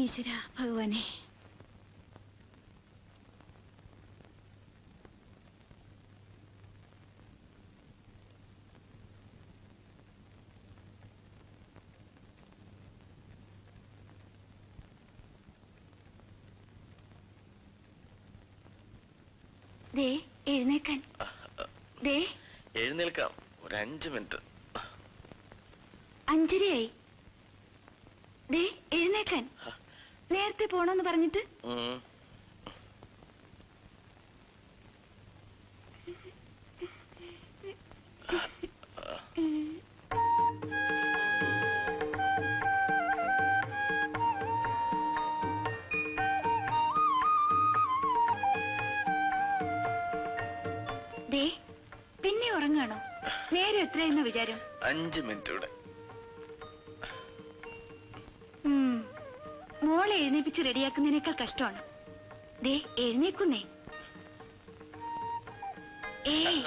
ഈശ്വര ഭഗവാനെ. ദേ എഴുന്നേക്കാൻ. ദേ എഴുന്നേൽക്കാം. ഒരു 5 മിനിറ്റ്. 5:30 ദേ എഴുന്നേക്കാൻ. നേരത്തെ പോണോന്ന് പറഞ്ഞിട്ട്. ദേ പിന്നെ ഉറങ്ങാണോ? നേരെ എത്രയെന്ന വിചാരം? 5 മിനിറ്റ് കൂടെ. മോളെ എഴുന്നേപ്പിച്ച് റെഡിയാക്കുന്നതിനേക്കാൾ കഷ്ടമാണ്. ദേ എഴുന്നേക്കുന്നേ. ഏയ്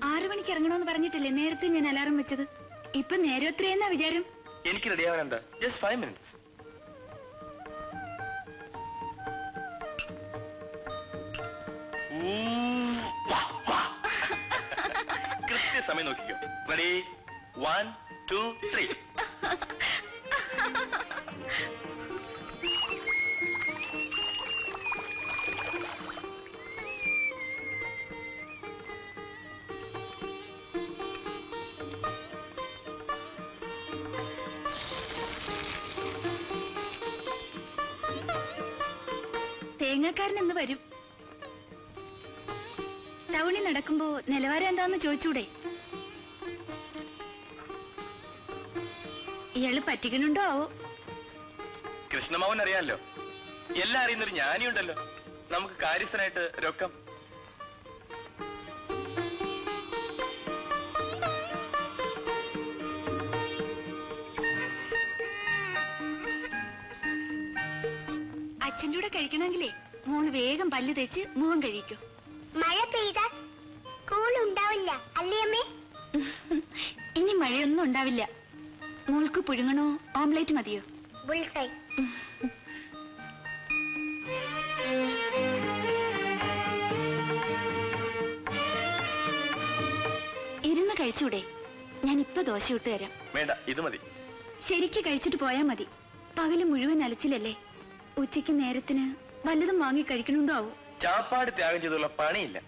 6 മണിക്ക് ഇറങ്ങണമെന്ന് പറഞ്ഞിട്ടില്ലേ നേരത്തെ ഞാൻ അലാറം വെച്ചത്? ഇപ്പൊ നേരെ എത്രയെന്നാ വിചാരം? എനിക്ക് റെഡിയാവാൻ എന്താ? Just 5 minutes. കൃത്യസമയം നോക്കിക്കോ. റെഡി? 1 2 3. തേങ്ങാക്കാരൻ എന്ന് വരും. ടൗണിൽ നടക്കുമ്പോ നിലവാരം എന്താന്ന് ചോദിച്ചൂടെ? ഇയാള് പറ്റിക്കണുണ്ടോ ആവോ? കൃഷ്ണമാവൻ അറിയാലോ. എല്ലാം അറിയുന്നൊരു ജ്ഞാനിയുണ്ടല്ലോ. നമുക്ക് കാര്യസ്ഥനായിട്ട് രൊക്കം. അച്ഛൻ്റെ കൂടെ കഴിക്കണമെങ്കിലേ മോള് വേഗം പല്ല് തേച്ച് മുഖം കഴിക്കൂ. മഴ പെയ്താൽ സ്കൂൾ ഉണ്ടാവില്ല അല്ലേ അമ്മേ? ഇനി മഴയൊന്നും ഉണ്ടാവില്ല. മോൾക്ക് പുഴുങ്ങണോ ഓംലേറ്റ് മതിയോ? ബുൾസൈ. ഇരുന്ന് കഴിച്ചൂടെ? ഞാൻ ഇപ്പൊ ദോശ ഇട്ട് തരാം. വേണ്ട, ഇത് മതി. ശരിക്ക് കഴിച്ചിട്ട് പോയാ മതി. പകല് മുഴുവൻ അലച്ചിലല്ലേ. ഉച്ചയ്ക്ക് നേരത്തിന് വല്ലതും വാങ്ങി കഴിക്കണുണ്ടോ ആവോ? ചാപ്പാട് ത്യാഗം ചെയ്തുള്ള പണിയില്ല.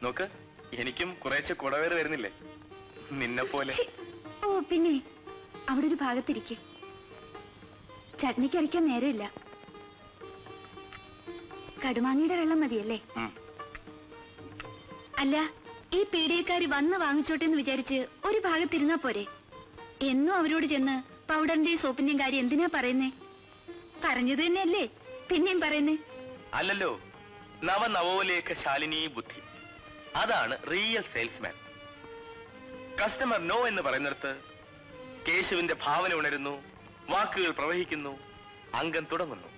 നോക്ക്, എനിക്കും കുറേശ്ശെ കുടവേറ് വരുന്നില്ലേ നിന്നെ പോലെ. ഓ പിന്നെ അവിടെ ഒരു ഭാഗത്തിരിക്കും. ചട്നിക്ക് അരയ്ക്കാൻ നേരമില്ല. കടുമാങ്ങയുടെ വെള്ളം മതിയല്ലേ? അല്ല, ഈ പീഡിയക്കാര് വന്ന് വാങ്ങിച്ചോട്ടെ എന്ന് വിചാരിച്ച് ഒരു ഭാഗത്തിരുന്നാ പോരെ? എന്നും അവരോട് ചെന്ന് പൗഡറിന്റെയും സോപ്പിന്റെയും കാര്യം എന്തിനാ പറയുന്നേ? പറഞ്ഞത് തന്നെയല്ലേ പിന്നെയും പറയുന്നേ? അല്ലല്ലോ, നവനവോലേഖ ശാലിനി ബുദ്ധി. അതാണ് റിയൽ സെയിൽസ്മാൻ. കസ്റ്റമർ നോ എന്ന് പറയുന്നിടത്ത് കേശുവിന്റെ ഭാവന ഉണരുന്നു, വാക്കുകൾ പ്രവഹിക്കുന്നു, അംഗം തുടങ്ങുന്നു.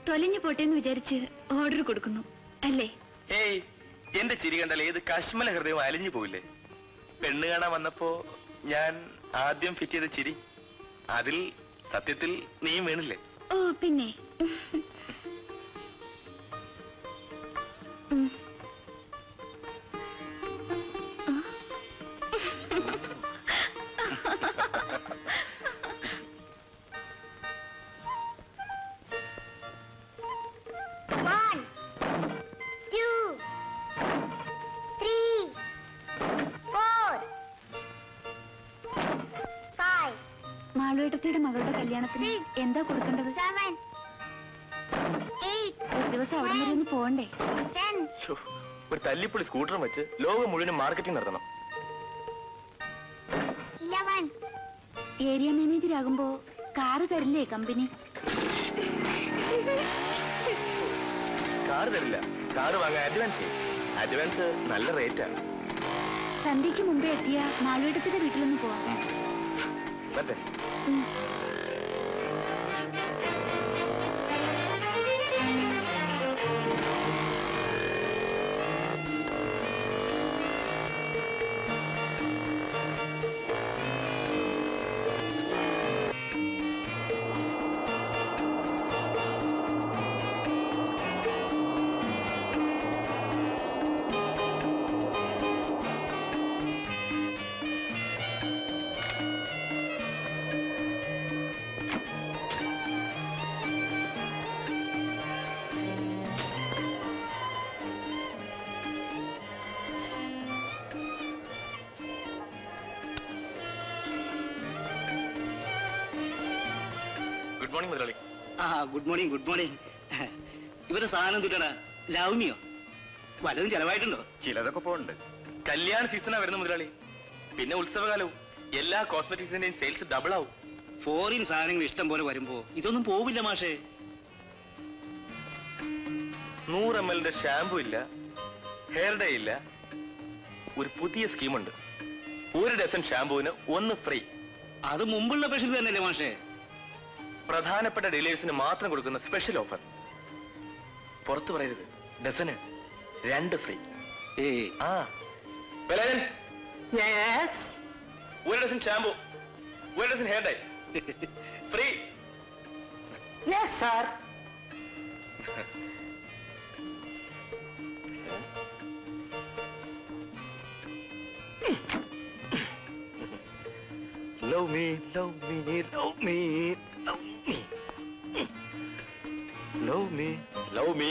തൊലഞ്ഞു പോട്ടെന്ന് വിചാരിച്ച് ഓർഡർ കൊടുക്കുന്നു അല്ലേ? ഏയ്, എന്റെ ചിരി കണ്ടാൽ ഏത് കശ്മല ഹൃദയം അലിഞ്ഞു പോയില്ലേ? പെണ്ണ് കാണാൻ വന്നപ്പോ ഞാൻ ആദ്യം ഫിറ്റ് ചെയ്ത ചിരി, അതിൽ സത്യത്തിൽ നീയും വീണില്ലേ? ഓ പിന്നെ. മാളുവേട്ടത്തിയുടെ മകളുടെ കല്യാണത്തിന് എന്താ കൊടുക്കേണ്ടത്? ഒരു ദിവസം അവിടെ വരെ ഒന്ന് പോകണ്ടേ? ഒരു തല്ലിപ്പൊളി സ്കൂട്ടറും വെച്ച് ലോകം മുഴുവൻ മാർക്കറ്റിംഗ് നടത്തണം. ഏരിയ മാനേജർ ആകുമ്പോ കാറ് തരില്ലേ കമ്പനി? കാറ് തരില്ല, കാറ് വാങ്ങാൻ അഡ്വാൻസ്. അഡ്വാൻസ് നല്ല റേറ്റാണ്. സന്ധ്യക്ക് മുമ്പേ എത്തിയ മാളുവേട്ടത്തിന്റെ വീട്ടിലൊന്ന് പോവാം. മറ്റേ മോർണിംഗ് മുതലാളി. ആ ഗുഡ് മോർണിംഗ് ഗുഡ് മോർണിംഗ്. ഇവരുടെ സാധനം തുട്ടടാ, ലൗമിയോ വല്ലതും ചെലവായിട്ടുണ്ടോ? ചിലതൊക്കെ പോകുന്നുണ്ട്. കല്യാണ സീസണാ വരുന്ന മുതലാളി. പിന്നെ ഉത്സവകാലവും. എല്ലാ കോസ്മെറ്റിക്സിന്റെയും സെയിൽസ് ഡബിൾ ആവും. ഫോറിൻ സാധനങ്ങൾ ഇഷ്ടം പോലെ വരുമ്പോ ഇതൊന്നും പോവില്ല മാഷേ. 100 ml ഷാമ്പു ഇല്ല, ഹെയർ ഡേ ഇല്ല. ഒരു പുതിയ സ്കീമുണ്ട്. 1 ഡസൻ ഷാമ്പുവിന് 1 ഫ്രീ. അത് മുമ്പുള്ള സ്പെഷ്യൽ തന്നെയല്ലേ മാഷേ? പ്രധാനപ്പെട്ട ഡീലേഴ്സിന് മാത്രം കൊടുക്കുന്ന സ്പെഷ്യൽ ഓഫർ. പുറത്തു പറയരുത്. ഡസന് 2 ഫ്രീ. ആ ബലേൻ, 1 dozen shampoo, 1 dozen hair dye free. Yes sir. Love me, love me, love me, love me. Love me, love me.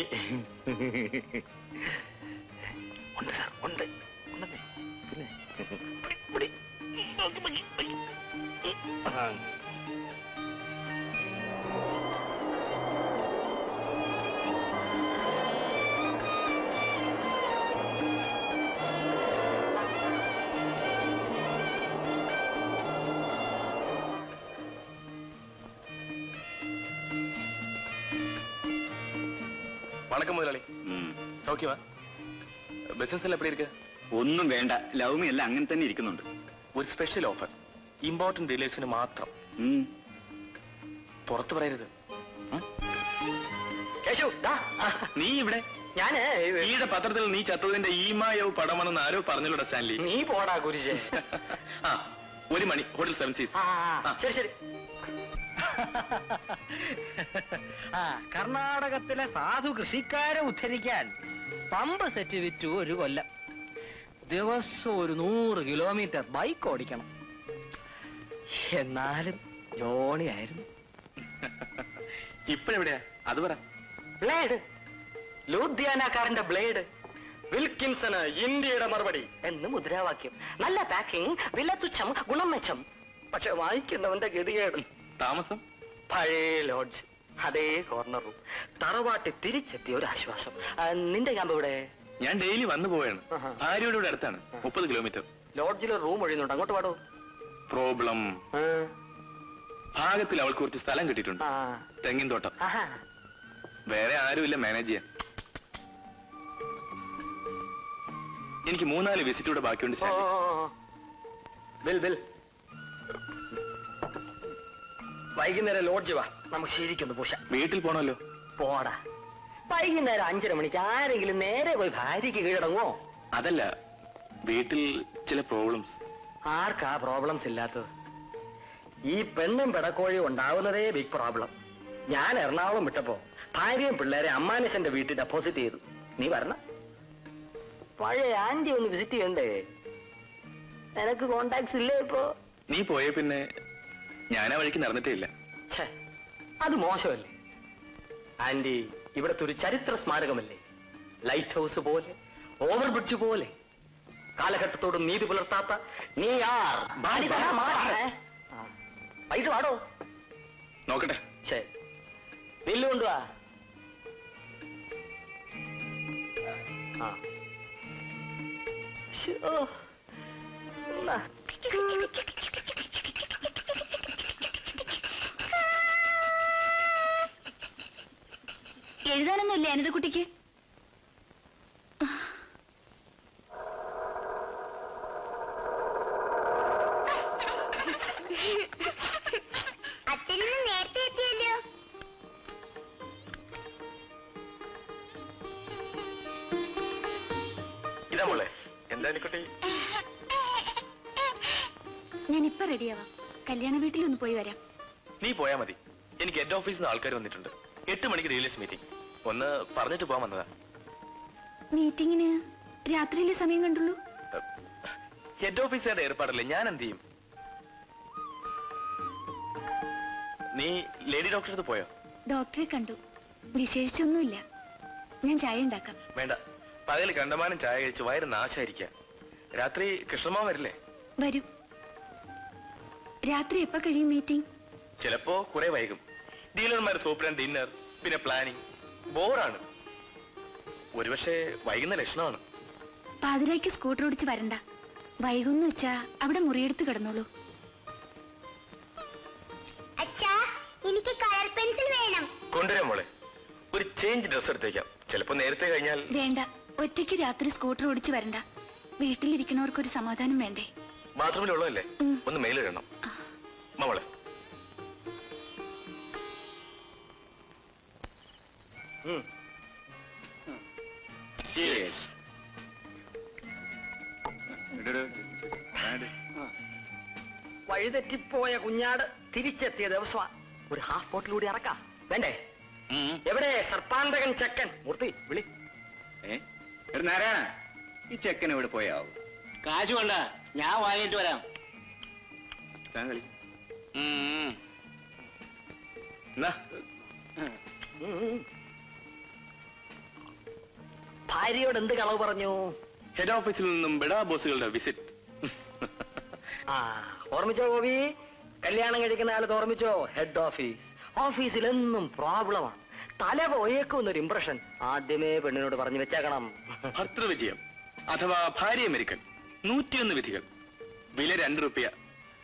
ഉണ്ട് സാർ, ഉണ്ട്. ഉണ്ടെന്നേ. പിന്നെ പിടി, പിടി. வணக்கம் முதலாளி. സൗഖ്യമാ? ബിസിനസ് എല്ലാം എപ്പടി ഇരിക്ക്? ഒന്നും വേണ്ട, ലൗമി എല്ലാം അങ്ങനെ തന്നെ ഇരിക്കുന്നുണ്ട്. ഒരു സ്പെഷ്യൽ ഓഫർ, ഇമ്പോർട്ടന്റ് ഡീലേഴ്സിന് മാത്രം. പുറത്തു പറയരുത്. നീ ഇവിടെ? ഞാന് ഈയുടെ പത്രത്തിൽ നീ ചത്തതിന്റെ ഈമായോ പടമാണെന്ന് ആരോ പറഞ്ഞല്ലോടാ സ്റ്റാൻലി. നീ പോടാ കുരിശേ. ആ 1 മണി, ഹോട്ടൽ 7 സീസ്. ശരി ശരി. കർണാടകത്തിലെ സാധു കൃഷിക്കാരെ ഉദ്ധരിക്കാൻ പമ്പ് സെറ്റ് വിറ്റു 1 കൊല്ലം. ദിവസം 100 കിലോമീറ്റർ ബൈക്ക് ഓടിക്കണം. എന്നാലും ജോണിയായിരുന്നു. ഇപ്പഴെവിടെയാ അത് പറ. Blade, ലൂദ്യാനക്കാരന്റെ blade. വിൽക്കിൻസണ് ഇന്ത്യയുടെ മറുപടി എന്ന് മുദ്രാവാക്യം. നല്ല പാക്കിംഗ്, വില തുച്ഛം, ഗുണം മെച്ചം. പക്ഷെ വായിക്കുന്നവന്റെ ഗതികേട്. താമസം? പഴയ ലോഡ്ജ്, അതേ കോർണർ റൂം. തറവാട്ടി തിരിച്ചെത്തിയ ഒരു ആശ്വാസം. നിന്റെ ക്യാമ്പ് ഇവിടെ? ഞാൻ ഡെയിലി വന്നു പോവാണ്. ആര്യയുടെ ഇവിടെ അടുത്താണ്, 30 കിലോമീറ്റർ. ലോഡ്ജിൽ റൂം ഒഴിയുന്നുണ്ട്, അങ്ങോട്ട് പാടോ. പ്രോബ്ലം, ഭാഗത്തിൽ അവൾക്ക് കുറച്ച് സ്ഥലം കിട്ടിയിട്ടുണ്ട്, തെങ്ങിൻ തോട്ടം. വേറെ ആരുമില്ല മാനേജ് ചെയ്യാൻ. എനിക്ക് 3-4 വിസിറ്റ് കൂടെ ബാക്കിയുണ്ട്. Bill bill. വൈകുന്നേരം ലോഡ്ജ് വാ, നമുക്ക് ശരിക്കൊന്ന് പൂശ. വീട്ടിൽ പോണല്ലോ. പോടാ, വൈകുന്നേരം 5:30 മണിക്ക് ആരെങ്കിലും നേരെ പോയി ഭാര്യയ്ക്ക് കീഴടങ്ങോ? അതല്ല, വീട്ടിൽ ചില പ്രോബ്ലംസ്. ആർക്കാ പ്രോബ്ലംസ് ഇല്ലാത്തത്? ഈ പെണ്ണും പെടക്കോഴിയും ഉണ്ടാവുന്നതേ ബിഗ് പ്രോബ്ലം. ഞാൻ എറണാകുളം വിട്ടപ്പോ ഭാര്യയും പിള്ളേരെ അമ്മാനശന്റെ വീട്ടിൽ ഡെപ്പോസിറ്റ് ചെയ്തു. നീ വരണം. പഴയ ആന്റി ഒന്ന് വിസിറ്റ് ചെയ്യണ്ടേ? നിനക്ക് കോണ്ടാക്ട്സ് ഇല്ലേ ഇപ്പോ? നീ പോയ പിന്നെ ഞാനാ വഴിക്ക് നടന്നിട്ടേ ഇല്ല. അത് മോശമല്ലേ? ആന്റി ഇവിടുത്തെ ഒരു ചരിത്ര സ്മാരകമല്ലേ? ലൈറ്റ് ഹൗസ് പോലെ, ഓവർ ബ്രിഡ്ജ് പോലെ. കാലഘട്ടത്തോട് നീതി പുലർത്താത്ത നീ ആർ വൈകിട്ട് വാടോ. നോക്കട്ടെ. ശരി, ബില്ല് കൊണ്ടുവാ. എഴുതാനൊന്നുമില്ലേ അനിത കുട്ടിക്ക്? അച്ഛനും നേരത്തെ എത്തിയല്ലോ. ഇതാ മോളെ. എന്താ കുട്ടി? ഞാൻ ഇപ്പൊ റെഡിയാവാം. കല്യാണ വീട്ടിലൊന്ന് പോയി വരാം. നീ പോയാ മതി. എനിക്ക് ഹെഡ് ഓഫീസിൽ നിന്ന് ആൾക്കാർ വന്നിട്ടുണ്ട്. 8 മണിക്ക് ഡീലേഴ്സ് മീറ്റിംഗ്. ഒന്ന് പറഞ്ഞിട്ട് പോകാൻ വന്നതാ. മീറ്റിങ്ങിന് രാത്രിയിലെ സമയം കണ്ടുള്ളൂ. ഹെഡ് ഓഫീസുകാരുടെ ഏർപ്പാടല്ലേ, ഞാൻ എന്ത് ചെയ്യും? നീ ലേഡി ഡോക്ടറെ അടുത്ത് പോയോ? ഡോക്ടറെ കണ്ടു. വിശേഷിച്ചൊന്നുമില്ല. ഞാൻ ചായ ഉണ്ടാക്കാം. വേണ്ട, പകൽ കണ്ടമാനം ചായ കഴിച്ച് വയറ് നാശായിരിക്കുക. രാത്രി കൃഷ്ണമാ വരില്ലേ? വരും. രാത്രി എപ്പോ കഴിയും മീറ്റിംഗ്? ചിലപ്പോ കുറെ വൈകും. ഡീലർമാർ സോപ്പിടാൻ ഡിന്നർ, പിന്നെ പ്ലാനിങ്. ബോറാണ്. ഒരുപക്ഷെ വൈകുന്ന ലക്ഷണമാണ്. പാതിരായ്ക്ക് സ്കൂട്ടർ ഓടിച്ച് വരണ്ട. വൈകുന്നു വെച്ചാ അവിടെ മുറിയെടുത്ത് കിടന്നോളൂ. അച്ഛാ, എനിക്ക് കളർ പെൻസിൽ വേണം. കൊണ്ടുവരാം മോളെ. ഒരു ചേഞ്ച് ഡ്രസ് എടുത്തേക്കാം. ചിലപ്പോ നേരത്തെ കഴിഞ്ഞാൽ. വേണ്ട, ഒറ്റയ്ക്ക് രാത്രി സ്കൂട്ടർ ഓടിച്ച് വരണ്ട. വീട്ടിലിരിക്കുന്നവർക്കൊരു സമാധാനം വേണ്ടേ? ബാത്റൂമിലുള്ളതല്ലേ, ഒന്ന് മെയിലിടണം മോളെ. വഴിതെറ്റിപ്പോയ കുഞ്ഞാട് തിരിച്ചെത്തിയ ദിവസമാ. ഒരു ഹാഫ് ബോട്ടിൽ കൂടി ഇറക്കാം വേണ്ടേ? എവിടെ സർപ്പാന്തകൻ ചെക്കൻ? മൂർത്തി വിളി. നാരായണ, ഈ ചെക്കൻ എവിടെ പോയാവും? കാശ് വേണ്ട, ഞാൻ വാങ്ങിയിട്ട് വരാം. കളി ഭാര്യയോട് എന്ത് കളവ് പറഞ്ഞു? ഹെഡ് ഓഫീസിൽ നിന്നും ബഡാ ബോസുകളുടെ വിസിറ്റ്. ആ, ഓർമ്മിച്ചോ ഗോപി? കല്യാണം കഴിക്കുന്ന കാലത്ത് ഓർമ്മിച്ചോ? ഹെഡ് ഓഫീസിൽ എന്നും പ്രോബ്ലമാണ്. തല പോയേക്കുന്നൊരു ഇംപ്രഷൻ ആദ്യമേ പെണ്ണിനോട് പറഞ്ഞു വെച്ചേക്കണം. ഭർത്തൃവിജയം അഥവാ ഭാര്യമരിക്കൽ 101 വിധികൾ. വില 2 രൂപ.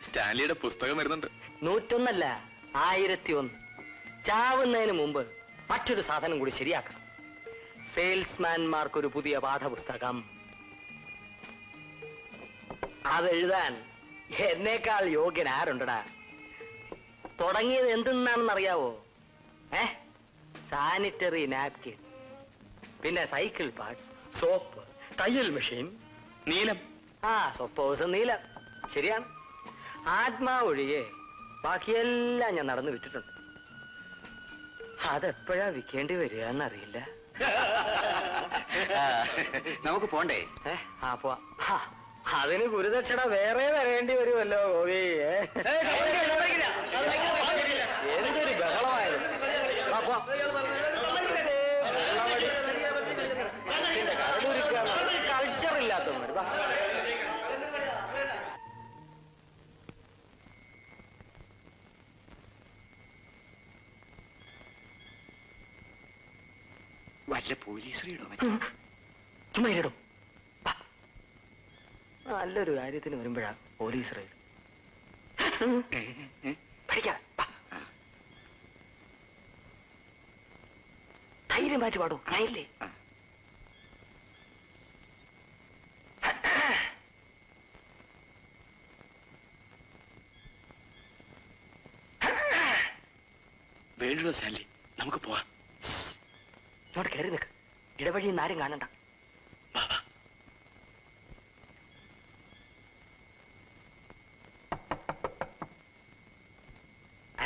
സ്റ്റാൻലിയുടെ പുസ്തകം വരുന്നുണ്ട്. 101 1001. ചാവുന്നതിന് മുമ്പ് മറ്റൊരു സാധനം കൂടി ശരിയാക്കണം. സെയിൽസ്മാൻമാർക്കൊരു പുതിയ പാഠപുസ്തകം. അതെഴുതാൻ എന്നേക്കാൾ യോഗ്യൻ ആരുണ്ടടാ? തുടങ്ങിയത് എന്തെന്നാണെന്നറിയാവോ? സാനിറ്ററി നാപ്കിൻ, പിന്നെ സൈക്കിൾ പാർട്സ്, സോപ്പ്, തയ്യൽ മെഷീൻ, നീലം. സൊപ്പോസ് നീലം. ശരിയാണ്. ആത്മാവൊഴികെ ബാക്കിയെല്ലാം ഞാൻ നടന്നു വിറ്റിട്ടുണ്ട്. അതെപ്പോഴാ വിൽക്കേണ്ടി വരിക എന്നറിയില്ല. നമുക്ക് പോണ്ടേ? പോവാ. അതിന് ഗുരുദക്ഷിണ വേറെ വരേണ്ടി വരുമല്ലോ ഗോപി. എന്തൊരു ബഹളമായിരുന്നു. കൾച്ചർ ഇല്ലാത്തവർ. വല്ല പോലീസിനോ ചുമ്മായിടും. നല്ലൊരു കാര്യത്തിന് വരുമ്പോഴാ പോലീസ് റെയ്ഡ്. ധൈര്യം മാറ്റി പാടൂ. ആയില്ലേ? വേണ്ടോ സ്റ്റാൻലി? നമുക്ക് പോവാം. ഇങ്ങോട്ട് കയറി നിൽക്ക്. ഇടവഴി ആരും കാണണ്ട.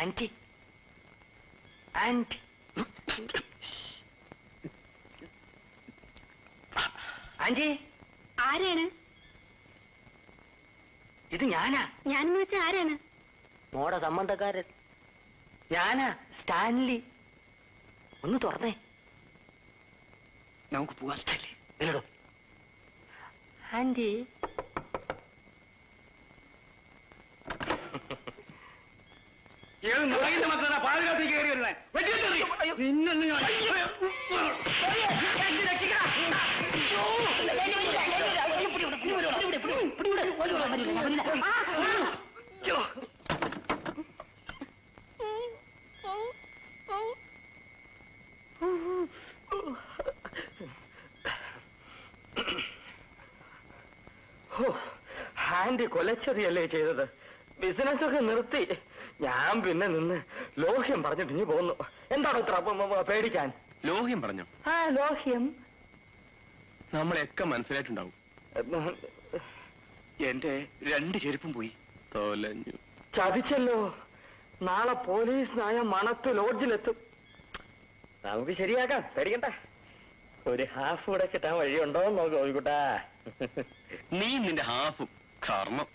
Aunty, aunty, aunty. ആരാണ്? ഇത് ഞാനാ. ഞാനെന്ന് വെച്ചാ ആരാണ്? മോടെ സംബന്ധക്കാരൻ. ഞാനാ, സ്റ്റാൻലി. ഒന്ന് തുറന്നേ. നമുക്ക് പോവാൻ സ്റ്റാൻലി. നില്ലടോ. ആന്റി. പാതിരാത്രി കയറി വരുന്നേ. ആന്റി കൊലച്ചതിയല്ലേ ചെയ്തത്? ബിസിനസ് ഒക്കെ നിർത്തി. ഞാൻ പിന്നെ നിന്ന് ലോഹ്യം പറഞ്ഞിട്ട് ഇനി പോന്നു. എന്താണ് ഇത്ര പേടിക്കാൻ? ലോഹ്യം പറഞ്ഞു? ലോഹ്യം നമ്മളെയൊക്കെ മനസ്സിലായിട്ടുണ്ടാവും. എന്റെ 2 ചെരുപ്പും പോയി. തോലഞ്ഞു. ചതിച്ചല്ലോ. നാളെ പോലീസ് നായ മണത്ത് ലോഡ്ജിലെത്തും. നമുക്ക് ശരിയാക്കാം, പേടിക്കണ്ട. ഒരു ഹാഫ് കൂടെ കിട്ടാൻ വഴിയുണ്ടോ നോക്കൂ. നീ നിന്റെ ഹാഫും കർമ്മം.